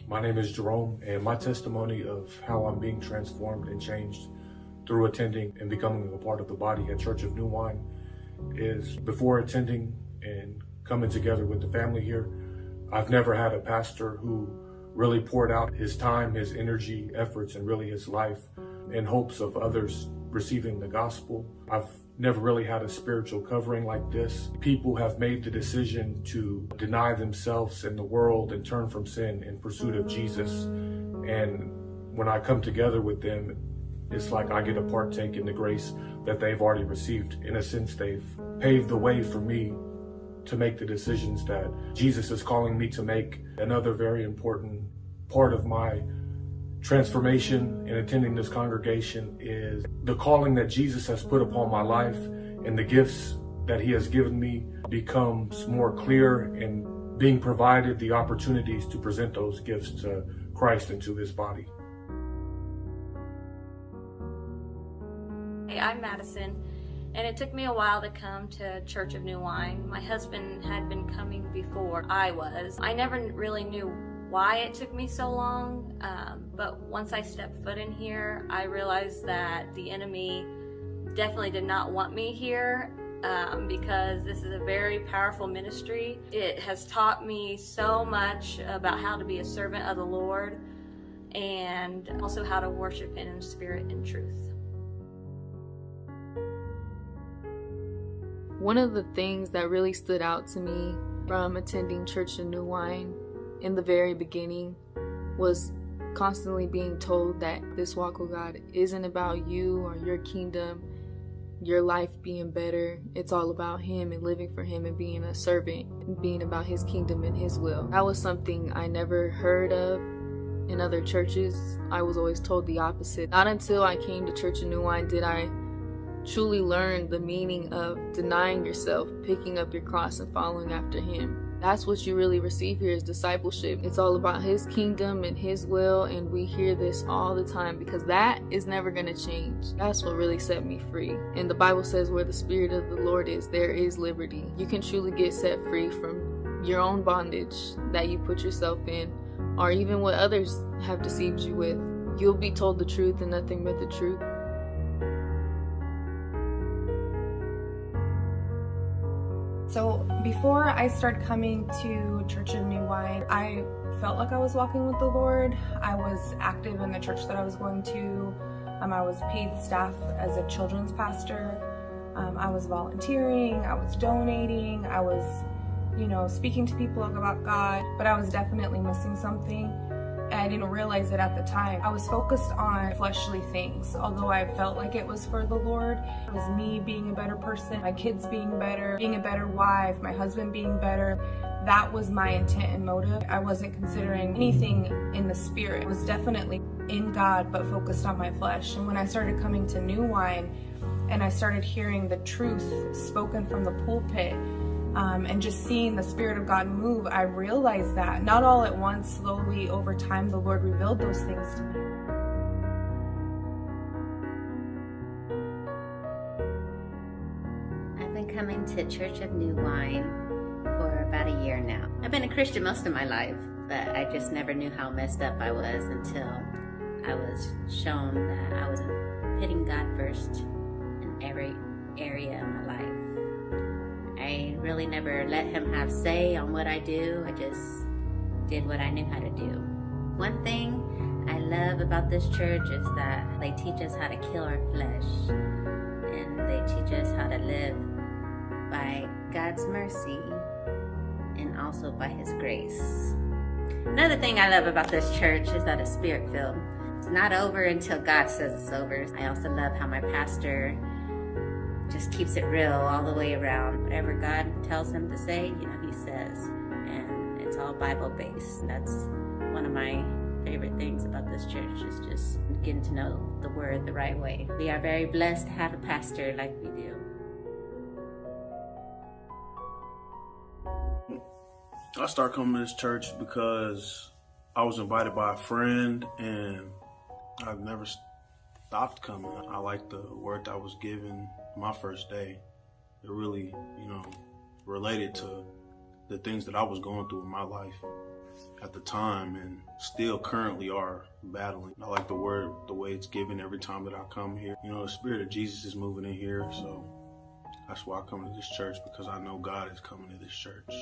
My name is Jerome, and my testimony of how I'm being transformed and changed through attending and becoming a part of the body at Church of New Wine is before attending and coming together with the family here. I've never had a pastor who really poured out his time, his energy, efforts, and really his life in hopes of others receiving the gospel. I've never really had a spiritual covering like this. People have made the decision to deny themselves and the world and turn from sin in pursuit of Jesus. And when I come together with them, it's like I get to partake in the grace that they've already received. In a sense, they've paved the way for me to make the decisions that Jesus is calling me to make. Another very important part of my transformation in attending this congregation is the calling that Jesus has put upon my life, and the gifts that he has given me becomes more clear, and being provided the opportunities to present those gifts to Christ and to his body. Hey, I'm Madison, and it took me a while to come to Church of New Wine. My husband had been coming before I was. I never really knew why it took me so long, but once I stepped foot in here, I realized that the enemy definitely did not want me here, because this is a very powerful ministry. It has taught me so much about how to be a servant of the Lord, and also how to worship him in spirit and truth. One of the things that really stood out to me from attending Church of New Wine in the very beginning was constantly being told that this walk with God isn't about you or your kingdom, your life being better. It's all about him and living for him and being a servant and being about his kingdom and his will. That was something I never heard of in other churches. I was always told the opposite. Not until I came to Church of New Wine did I truly learn the meaning of denying yourself, picking up your cross, and following after him. That's what you really receive here is discipleship. It's all about his kingdom and his will, and we hear this all the time because that is never going to change. That's what really set me free. And the Bible says where the Spirit of the Lord is, there is liberty. You can truly get set free from your own bondage that you put yourself in, or even what others have deceived you with. You'll be told the truth and nothing but the truth. So before I started coming to Church of New Wine, I felt like I was walking with the Lord. I was active in the church that I was going to. I was paid staff as a children's pastor. I was volunteering, I was donating, I was, speaking to people about God, but I was definitely missing something. And I didn't realize it at the time. I was focused on fleshly things. Although I felt like it was for the Lord, it was me being a better person, my kids being a better wife, my husband being better. That was my intent and motive. I wasn't considering anything in the spirit. It was definitely in God, but focused on my flesh. And when I started coming to New Wine and I started hearing the truth spoken from the pulpit, and just seeing the Spirit of God move, I realized that not all at once, slowly over time, the Lord revealed those things to me. I've been coming to Church of New Wine for about a year now. I've been a Christian most of my life, but I just never knew how messed up I was until I was shown that I wasn't putting God first in every area of my life. I really never let him have say on what I do. I just did what I knew how to do. One thing I love about this church is that they teach us how to kill our flesh, and they teach us how to live by God's mercy and also by his grace. Another thing I love about this church is that it's spirit-filled. It's not over until God says it's over. I also love how my pastor just keeps it real all the way around. Whatever God tells him to say, he says. And it's all Bible-based. That's one of my favorite things about this church is just getting to know the Word the right way. We are very blessed to have a pastor like we do. I started coming to this church because I was invited by a friend, and I've never stopped coming. I liked the word that was given my first day. It really, related to the things that I was going through in my life. at the time and still currently are battling. I like the word, the way it's given every time that I come here. You know, the Spirit of Jesus is moving in here, so that's why I come to this church, because I know God is coming to this church.